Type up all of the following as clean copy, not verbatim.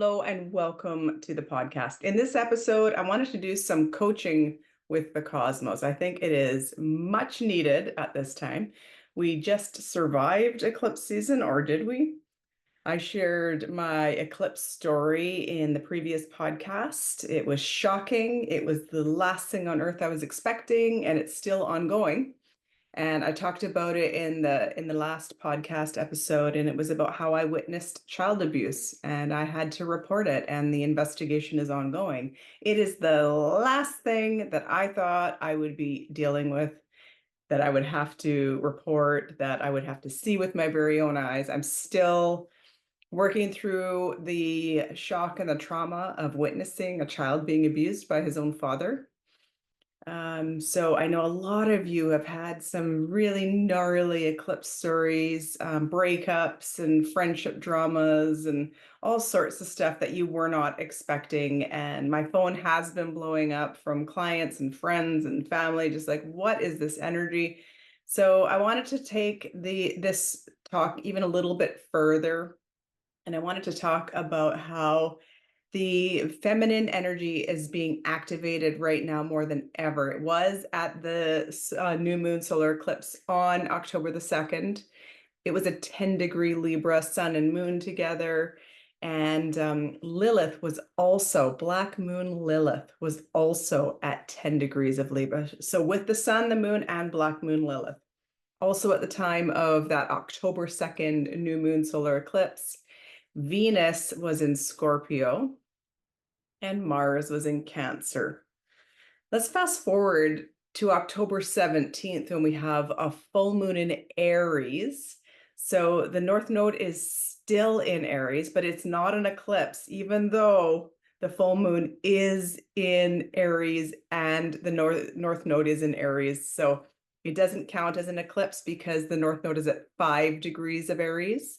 Hello and welcome to the podcast. In this episode, I wanted to do some coaching with the cosmos. I think it is much needed at this time. We just survived eclipse season, or did we? I shared my eclipse story in the previous podcast. It was shocking. It was the last thing on earth I was expecting, and it's still ongoing. And I talked about it in the last podcast episode, and it was about how I witnessed child abuse and I had to report it, and the investigation is ongoing. It is the last thing that I thought I would be dealing with, that I would have to report, that I would have to see with my very own eyes. I'm still working through the shock and the trauma of witnessing a child being abused by his own father. So I know a lot of you have had some really gnarly eclipse stories, breakups and friendship dramas and all sorts of stuff that you were not expecting. And my phone has been blowing up from clients and friends and family, just like, what is this energy? So I wanted to take this talk even a little bit further, and I wanted to talk about how the feminine energy is being activated right now more than ever. It was at the new moon solar eclipse on October the 2nd. It was a 10-degree Libra, sun and moon together. And Lilith was also, Black Moon Lilith was also at 10 degrees of Libra. So with the sun, the moon, and Black Moon Lilith. Also at the time of that October 2nd new moon solar eclipse, Venus was in Scorpio and Mars was in Cancer. Let's fast forward to October 17th when we have a full moon in Aries. So the North Node is still in Aries, but it's not an eclipse, even though the full moon is in Aries and the North Node is in Aries. So it doesn't count as an eclipse because the North Node is at 5 degrees of Aries.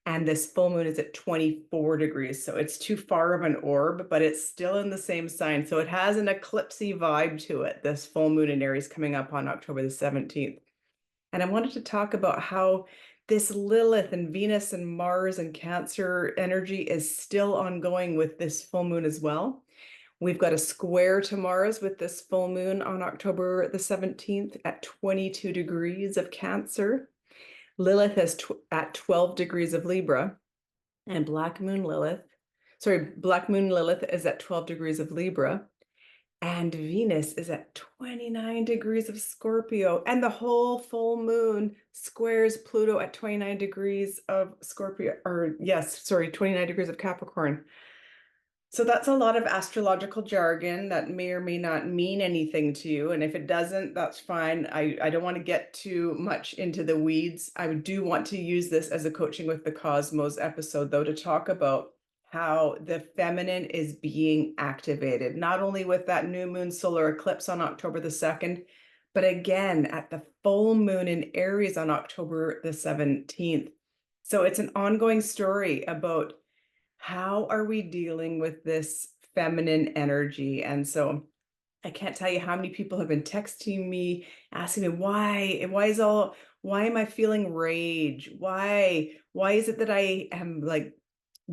And this full moon is at 24 degrees. So it's too far of an orb, but it's still in the same sign. So it has an eclipse'y vibe to it, this full moon in Aries coming up on October the 17th. And I wanted to talk about how this Lilith and Venus and Mars and Cancer energy is still ongoing with this full moon as well. We've got a square to Mars with this full moon on October the 17th at 22 degrees of Cancer. Lilith is at 12 degrees of Libra, and Black Moon Lilith is at 12 degrees of Libra, and Venus is at 29 degrees of Scorpio, and the whole full moon squares Pluto at 29 degrees of Scorpio, 29 degrees of Capricorn. So that's a lot of astrological jargon that may or may not mean anything to you. And if it doesn't, that's fine. I don't want to get too much into the weeds. I do want to use this as a coaching with the cosmos episode, though, to talk about how the feminine is being activated, not only with that new moon solar eclipse on October the 2nd, but again at the full moon in Aries on October the 17th. So it's an ongoing story about how are we dealing with this feminine energy? And so I can't tell you how many people have been texting me, asking me why am I feeling rage? Why is it that I am like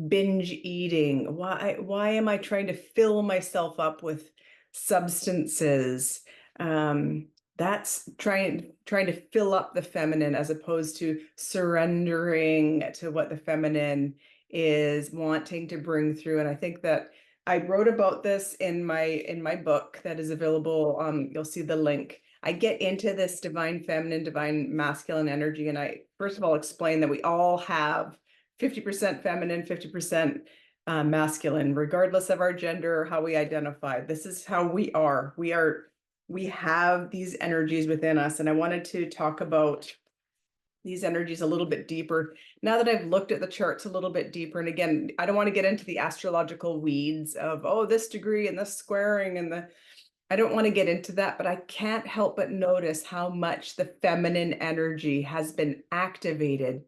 binge eating? Why am I trying to fill myself up with substances? That's trying to fill up the feminine as opposed to surrendering to what the feminine is wanting to bring through. And I think that I wrote about this in my book that is available. You'll see the link. I get into this divine feminine, divine masculine energy, and I first of all explain that we all have 50% feminine, 50% masculine, regardless of our gender or how we identify. This is how we are. We have these energies within us, and I wanted to talk about these energies a little bit deeper now that I've looked at the charts a little bit deeper. And again, I don't want to get into the astrological weeds of, oh, this degree and this squaring and I don't want to get into that, but I can't help but notice how much the feminine energy has been activated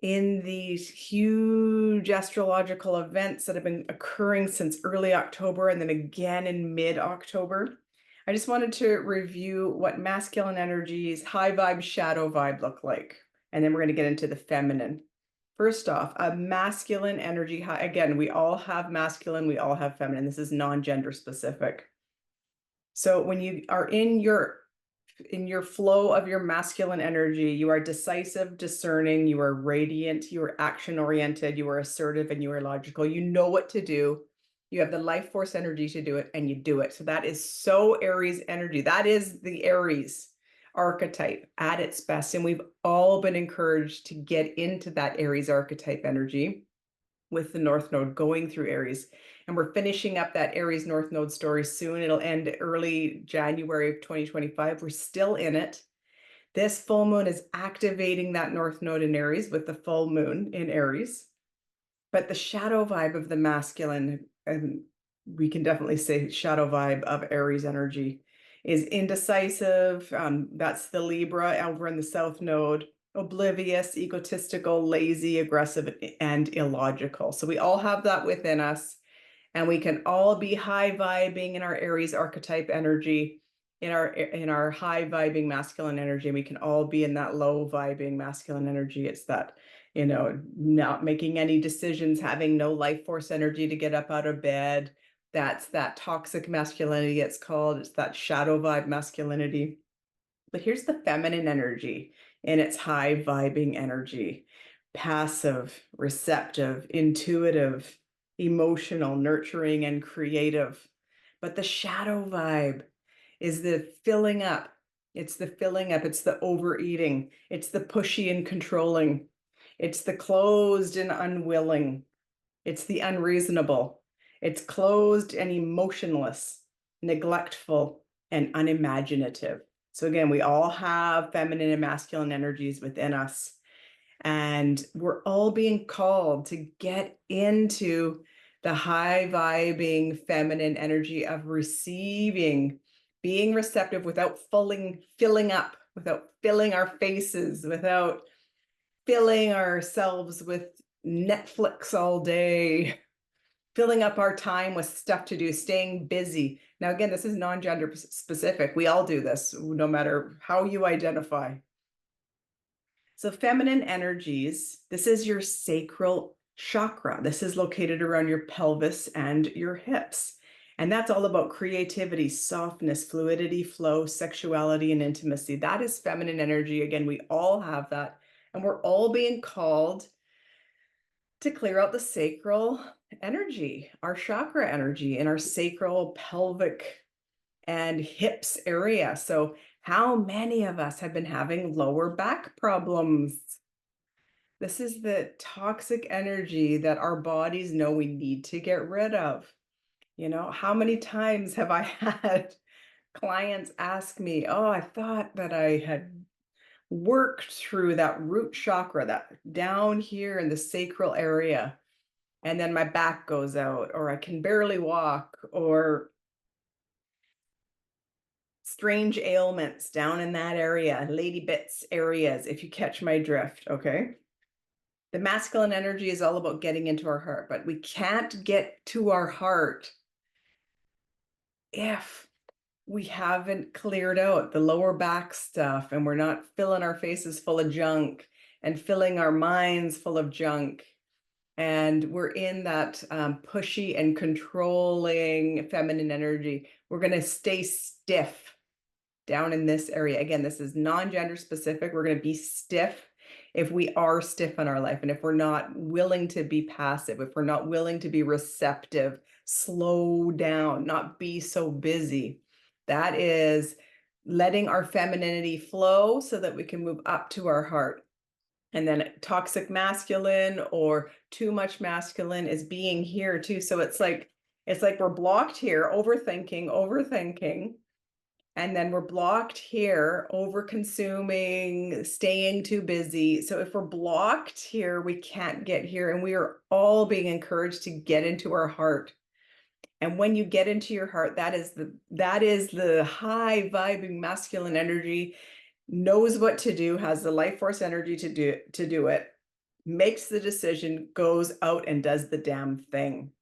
in these huge astrological events that have been occurring since early October and then again in mid-October. I just wanted to review what masculine energies, high vibe, shadow vibe look like. And then we're going to get into the feminine. First off, a masculine energy high. Again, we all have masculine, we all have feminine. This is non-gender specific. So when you are in your flow of your masculine energy, you are decisive, discerning, you are radiant, you are action oriented, you are assertive, and you are logical. You know what to do. You have the life force energy to do it, and you do it. So that is so Aries energy. That is the Aries archetype at its best. And we've all been encouraged to get into that Aries archetype energy with the North Node going through Aries. And we're finishing up that Aries North Node story soon. It'll end early January of 2025. We're still in it. This full moon is activating that North Node in Aries with the full moon in Aries. But the shadow vibe of the masculine, and we can definitely say shadow vibe of Aries energy, is indecisive. That's the Libra over in the South Node. Oblivious, egotistical, lazy, aggressive, and illogical. So we all have that within us, and we can all be high vibing in our Aries archetype energy, in our high vibing masculine energy. And we can all be in that low vibing masculine energy. It's that, not making any decisions, having no life force energy to get up out of bed. That's that toxic masculinity, it's called. It's that shadow vibe masculinity. But here's the feminine energy in its high vibing energy: passive, receptive, intuitive, emotional, nurturing, and creative. But the shadow vibe is the filling up. It's the filling up. It's the overeating. It's the pushy and controlling. It's the closed and unwilling. It's the unreasonable. It's closed and emotionless, neglectful, and unimaginative. So again, we all have feminine and masculine energies within us, and we're all being called to get into the high vibing feminine energy of receiving, being receptive without filling up, without filling our faces, without filling ourselves with Netflix all day, filling up our time with stuff to do, staying busy. Now, again, this is non-gender specific. We all do this, no matter how you identify. So feminine energies, this is your sacral chakra. This is located around your pelvis and your hips. And that's all about creativity, softness, fluidity, flow, sexuality, and intimacy. That is feminine energy. Again, we all have that. And we're all being called to clear out the sacral energy, our chakra energy in our sacral, pelvic, and hips area. So how many of us have been having lower back problems? This is the toxic energy that our bodies know we need to get rid of. How many times have I had clients ask me, oh, I thought that I had worked through that root chakra, that down here in the sacral area, and then my back goes out, or I can barely walk, or strange ailments down in that area, lady bits areas, if you catch my drift, okay? The masculine energy is all about getting into our heart, but we can't get to our heart if we haven't cleared out the lower back stuff, and we're not filling our faces full of junk and filling our minds full of junk. And we're in that pushy and controlling feminine energy. We're going to stay stiff down in this area. Again, this is non-gender specific. We're going to be stiff if we are stiff in our life, and if we're not willing to be passive, if we're not willing to be receptive, slow down, not be so busy. That is letting our femininity flow so that we can move up to our heart. And then toxic masculine or too much masculine is being here too. So it's like we're blocked here, overthinking. And then we're blocked here, over consuming, staying too busy. So if we're blocked here, we can't get here. And we are all being encouraged to get into our heart. And when you get into your heart, that is the high vibing masculine energy, knows what to do, has the life force energy to do it, makes the decision, goes out and does the damn thing.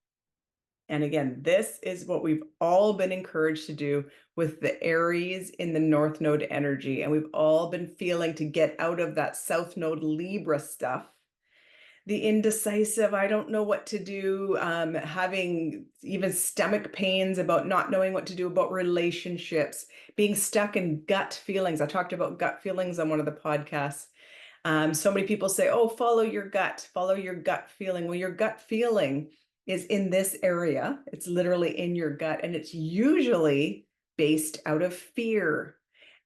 And again, this is what we've all been encouraged to do with the Aries in the North Node energy. And we've all been feeling to get out of that South Node Libra stuff the indecisive, I don't know what to do, having even stomach pains about not knowing what to do about relationships, being stuck in gut feelings. I talked about gut feelings on one of the podcasts. So many people say, oh, follow your gut feeling. Well, your gut feeling is in this area. It's literally in your gut, and it's usually based out of fear.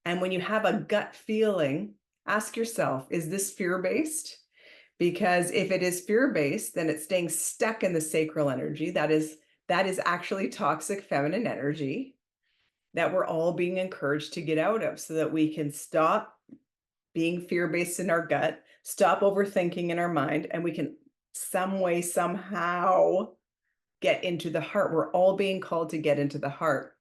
And when you have a gut feeling, ask yourself, is this fear-based? Because if it is fear-based, then it's staying stuck in the sacral energy. That is actually toxic feminine energy that we're all being encouraged to get out of so that we can stop being fear-based in our gut, stop overthinking in our mind, and we can some way, somehow get into the heart. We're all being called to get into the heart.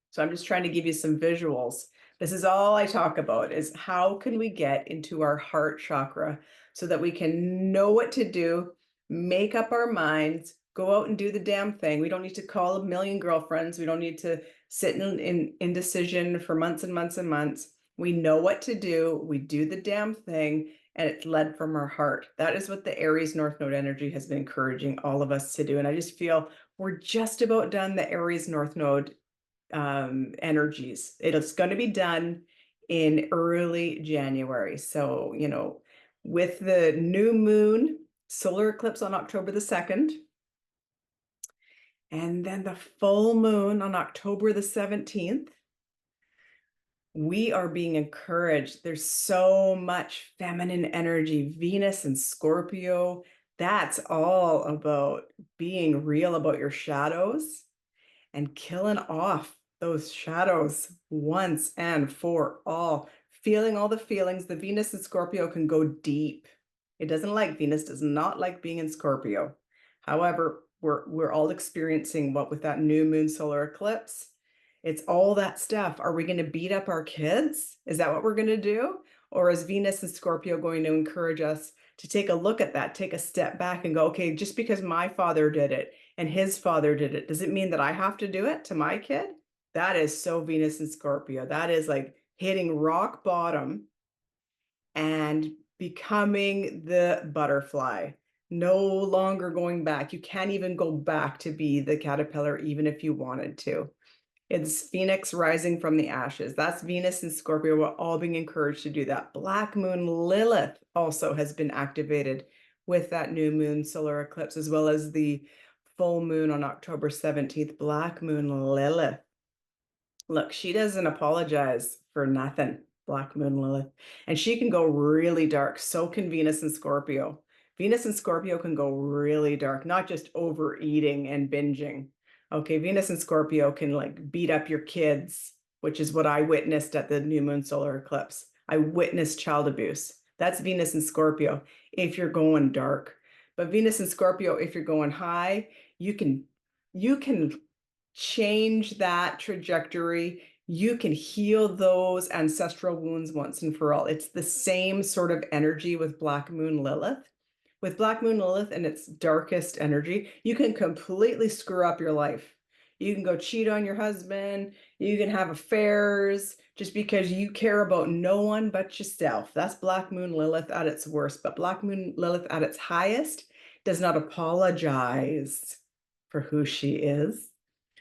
So I'm just trying to give you some visuals. This is all I talk about, is how can we get into our heart chakra so that we can know what to do, make up our minds, go out and do the damn thing. We don't need to call a million girlfriends. We don't need to sit in indecision for months and months and months. We know what to do. We do the damn thing, and it's led from our heart. That is what the Aries North Node energy has been encouraging all of us to do. And I just feel we're just about done the Aries North Node energies. It's going to be done in early January. So, with the new moon solar eclipse on October the 2nd, and then the full moon on October the 17th, we are being encouraged. There's so much feminine energy, Venus and Scorpio. That's all about being real about your shadows and killing off those shadows once and for all. Feeling all the feelings. The Venus in Scorpio can go deep. Venus does not like being in Scorpio. However, we're all experiencing what with that new moon solar eclipse. It's all that stuff. Are we going to beat up our kids? Is that what we're going to do? Or is Venus and Scorpio going to encourage us to take a look at that, take a step back and go, okay, just because my father did it and his father did it, does it mean that I have to do it to my kid? That is so Venus and Scorpio. That is like hitting rock bottom and becoming the butterfly. No longer going back. You can't even go back to be the caterpillar, even if you wanted to. It's Phoenix rising from the ashes. That's Venus and Scorpio. We're all being encouraged to do that. Black moon Lilith also has been activated with that new moon solar eclipse, as well as the full moon on October 17th. Black moon Lilith. Look, she doesn't apologize for nothing, Black moon Lilith. And she can go really dark. So can Venus and Scorpio. Venus and Scorpio can go really dark, not just overeating and binging. Okay, Venus and Scorpio can like beat up your kids, which is what I witnessed at the new moon solar eclipse. I witnessed child abuse. That's Venus and Scorpio if you're going dark. But Venus and Scorpio, if you're going high, you can change that trajectory. You can heal those ancestral wounds once and for all. It's the same sort of energy with Black moon Lilith. With Black moon Lilith and its darkest energy, you can completely screw up your life. You can go cheat on your husband. You can have affairs just because you care about no one but yourself. That's Black moon Lilith at its worst. But Black moon Lilith at its highest does not apologize for who she is.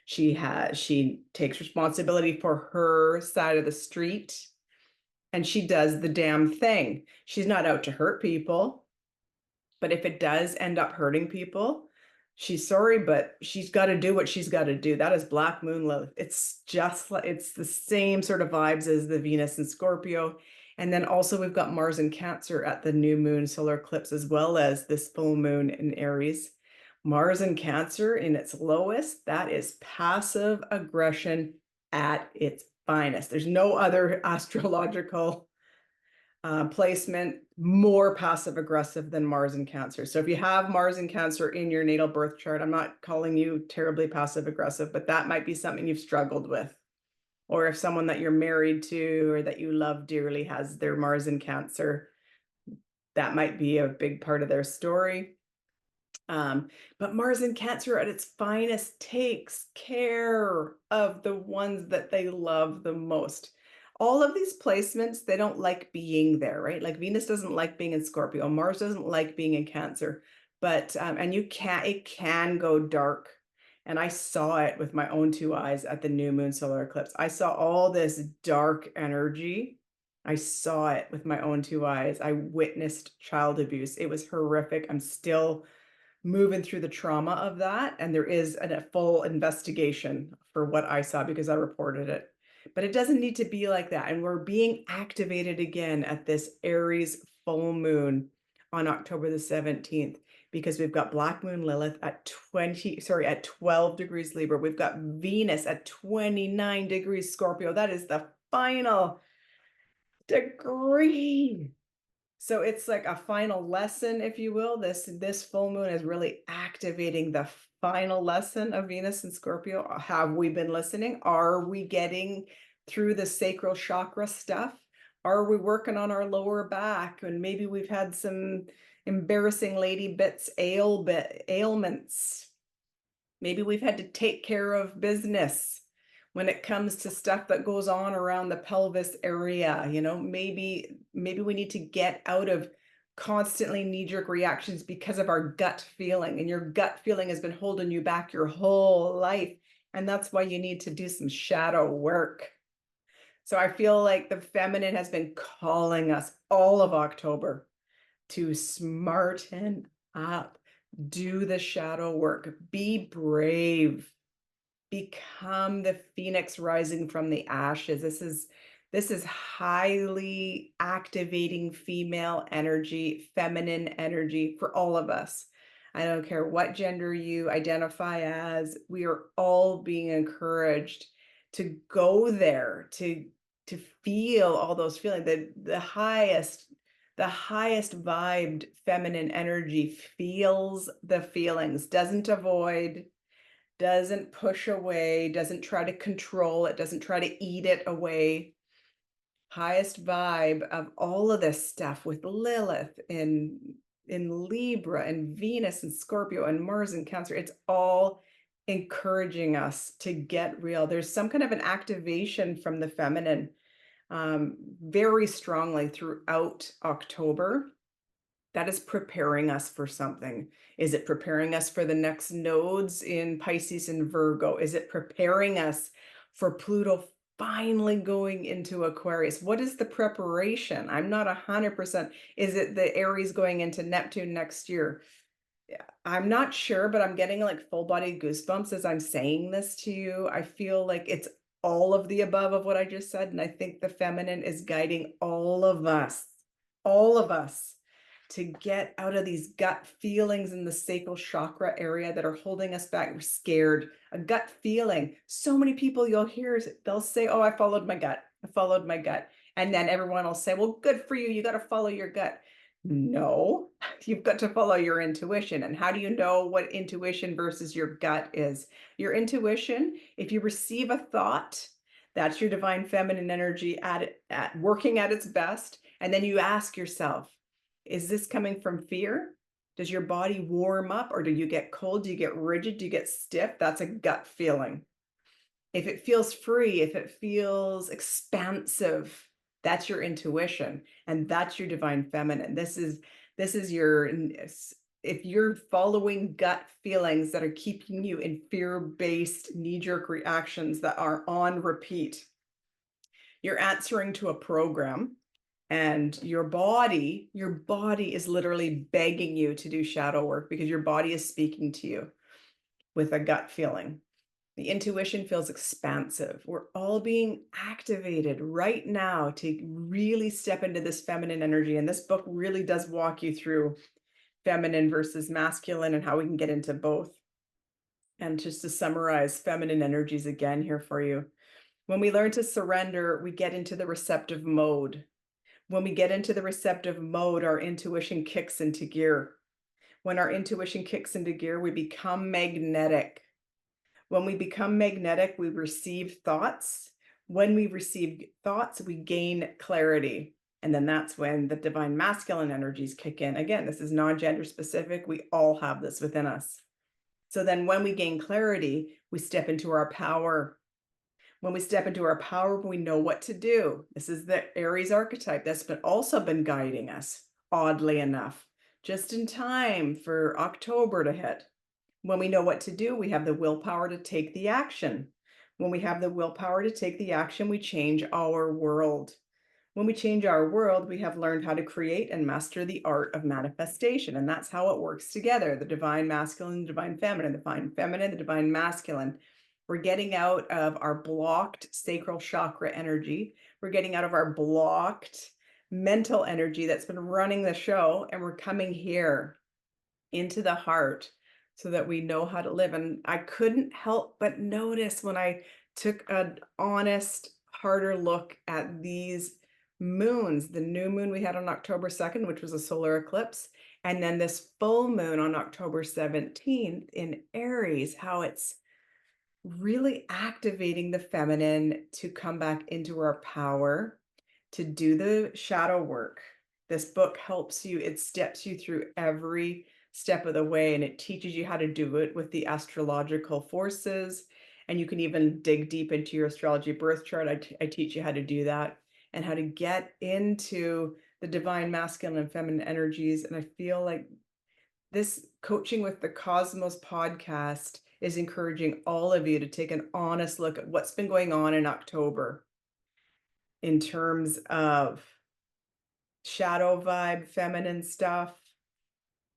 She takes responsibility for her side of the street, and she does the damn thing. She's not out to hurt people. But if it does end up hurting people, she's sorry, but she's got to do what she's got to do. That is Black moon Lilith. It's just like, it's the same sort of vibes as the Venus and Scorpio. And then also we've got Mars in Cancer at the new moon solar eclipse, as well as this full moon in Aries. Mars in Cancer in its lowest, that is passive aggression at its finest. There's no other astrological placement more passive aggressive than Mars in Cancer. So if you have Mars in Cancer in your natal birth chart, I'm not calling you terribly passive aggressive, but that might be something you've struggled with. Or if someone that you're married to or that you love dearly has their Mars in Cancer, that might be a big part of their story. But Mars in Cancer at its finest takes care of the ones that they love the most. all of these placements, they don't like being there, right? Like Venus doesn't like being in Scorpio, Mars doesn't like being in Cancer, but and it can go dark. And I saw it with my own two eyes at the new moon solar eclipse. I saw all this dark energy. I saw it with my own two eyes. I witnessed child abuse. It was horrific. I'm still moving through the trauma of that. And there is a full investigation for what I saw because I reported it. But it doesn't need to be like that. And we're being activated again at this Aries full moon on October the 17th because we've got Black Moon Lilith at 12 degrees Libra. We've got Venus at 29 degrees Scorpio. That is the final degree. So it's like a final lesson, if you will. This full moon is really activating the final lesson of Venus and Scorpio. Have we been listening? Are we getting through the sacral chakra stuff? Are we working on our lower back? And maybe we've had some embarrassing lady bits, ailments. Maybe we've had to take care of business when it comes to stuff that goes on around the pelvis area. You know, maybe we need to get out of constantly knee-jerk reactions because of our gut feeling, and your gut feeling has been holding you back your whole life, and that's why you need to do some shadow work. So I feel like the feminine has been calling us all of October to smarten up, do the shadow work, be brave, become the phoenix rising from the ashes. This is highly activating female energy, feminine energy for all of us. I don't care what gender you identify as, we are all being encouraged to go there, to feel all those feelings. The highest vibed feminine energy feels the feelings, doesn't avoid, doesn't push away, doesn't try to control it, doesn't try to eat it away. Highest vibe of all of this stuff with Lilith in Libra and Venus and Scorpio and Mars and Cancer. It's all encouraging us to get real. There's some kind of an activation from the feminine very strongly throughout October that is preparing us for something. Is it preparing us for the next nodes in Pisces and Virgo? Is it preparing us for Pluto finally going into Aquarius? What is the preparation? I'm not 100%. Is it the Aries going into Neptune next year? I'm not sure, but I'm getting like full body goosebumps as I'm saying this to you. I feel like it's all of the above of what I just said. And I think the feminine is guiding all of us to get out of these gut feelings in the sacral chakra area that are holding us back. We're scared, a gut feeling. So many people you'll hear, they'll say, oh, I followed my gut. I followed my gut. And then everyone will say, well, good for you. You got to follow your gut. No, you've got to follow your intuition. And how do you know what intuition versus your gut is? Your intuition, if you receive a thought, that's your divine feminine energy at working at its best. And then you ask yourself, is this coming from fear? Does your body warm up, or do you get cold? Do you get rigid? Do you get stiff? That's a gut feeling. If it feels free, if it feels expansive, that's your intuition, and that's your divine feminine. This is your, if you're following gut feelings that are keeping you in fear-based knee-jerk reactions that are on repeat, you're answering to a program, and your body is literally begging you to do shadow work because your body is speaking to you with a gut feeling. The intuition feels expansive. We're all being activated right now to really step into this feminine energy. And this book really does walk you through feminine versus masculine and how we can get into both. And just to summarize feminine energies again here for you. When we learn to surrender, we get into the receptive mode. When we get into the receptive mode, our intuition kicks into gear. When our intuition kicks into gear, we become magnetic. When we become magnetic, we receive thoughts. When we receive thoughts, we gain clarity. And then that's when the divine masculine energies kick in. Again, this is non-gender specific. We all have this within us. So then when we gain clarity, we step into our power. When we step into our power, we know what to do. This is the Aries archetype that's also been guiding us, oddly enough, just in time for October to hit. When we know what to do, we have the willpower to take the action. When we have the willpower to take the action, we change our world. When we change our world, we have learned how to create and master the art of manifestation. And that's how it works together, the divine masculine, the divine feminine, the divine feminine, the divine masculine. We're getting out of our blocked sacral chakra energy. We're getting out of our blocked mental energy that's been running the show. And we're coming here into the heart so that we know how to live. And I couldn't help but notice when I took an honest, harder look at these moons, the new moon we had on October 2nd, which was a solar eclipse, and then this full moon on October 17th in Aries, how it's really activating the feminine to come back into our power, to do the shadow work. This book helps you, it steps you through every step of the way, and it teaches you how to do it with the astrological forces. And you can even dig deep into your astrology birth chart. I teach you how to do that and how to get into the divine masculine and feminine energies. And I feel like this Coaching with the Cosmos podcast is encouraging all of you to take an honest look at what's been going on in October in terms of shadow vibe, feminine stuff.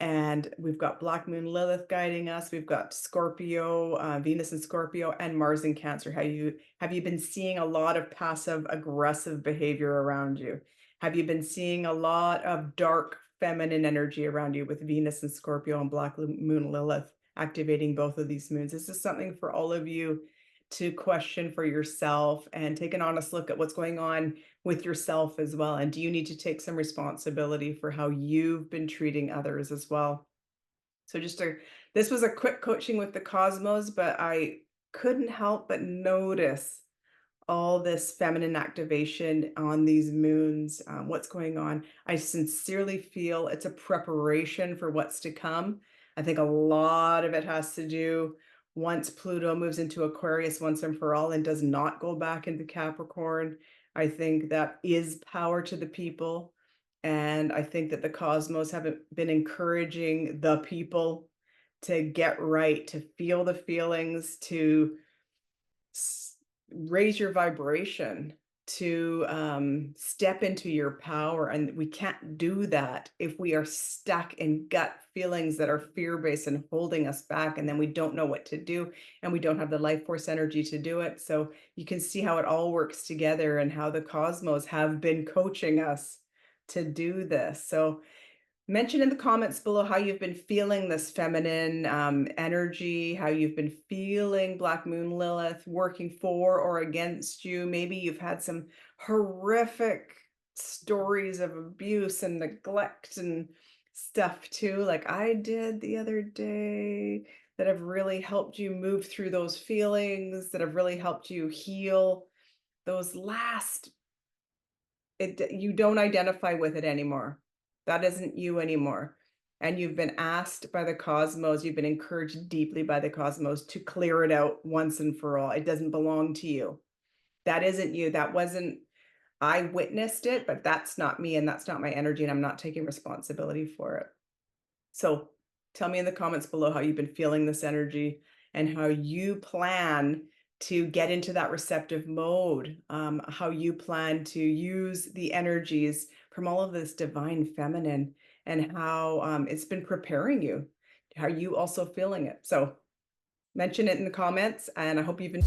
And we've got Black Moon Lilith guiding us. We've got Scorpio, Venus in Scorpio, and Mars in Cancer. Have you been seeing a lot of passive aggressive behavior around you? Have you been seeing a lot of dark feminine energy around you with Venus in Scorpio and Black Moon Lilith activating both of these moons? This is something for all of you to question for yourself and take an honest look at what's going on with yourself as well. And do you need to take some responsibility for how you've been treating others as well? So this was a quick coaching with the cosmos, but I couldn't help but notice all this feminine activation on these moons, what's going on. I sincerely feel it's a preparation for what's to come. I think a lot of it has to do once Pluto moves into Aquarius once and for all and does not go back into Capricorn. I think that is power to the people. And I think that the cosmos have been encouraging the people to get right, to feel the feelings, to raise your vibration, to step into your power. And we can't do that if we are stuck in gut feelings that are fear-based and holding us back, and then we don't know what to do, and we don't have the life force energy to do it. So you can see how it all works together and how the cosmos have been coaching us to do this. So mention in the comments below how you've been feeling this feminine energy, how you've been feeling Black Moon Lilith working for or against you. Maybe you've had some horrific stories of abuse and neglect and stuff too, like I did the other day, that have really helped you move through those feelings, that have really helped you heal those last. You don't identify with it anymore. That isn't you anymore. And you've been asked by the cosmos, you've been encouraged deeply by the cosmos to clear it out once and for all. It doesn't belong to you. That isn't you. That wasn't, I witnessed it, but that's not me and that's not my energy, and I'm not taking responsibility for it. So tell me in the comments below how you've been feeling this energy and how you plan to get into that receptive mode, how you plan to use the energies from all of this divine feminine, and how it's been preparing you. How are you also feeling it? So mention it in the comments, and I hope you've been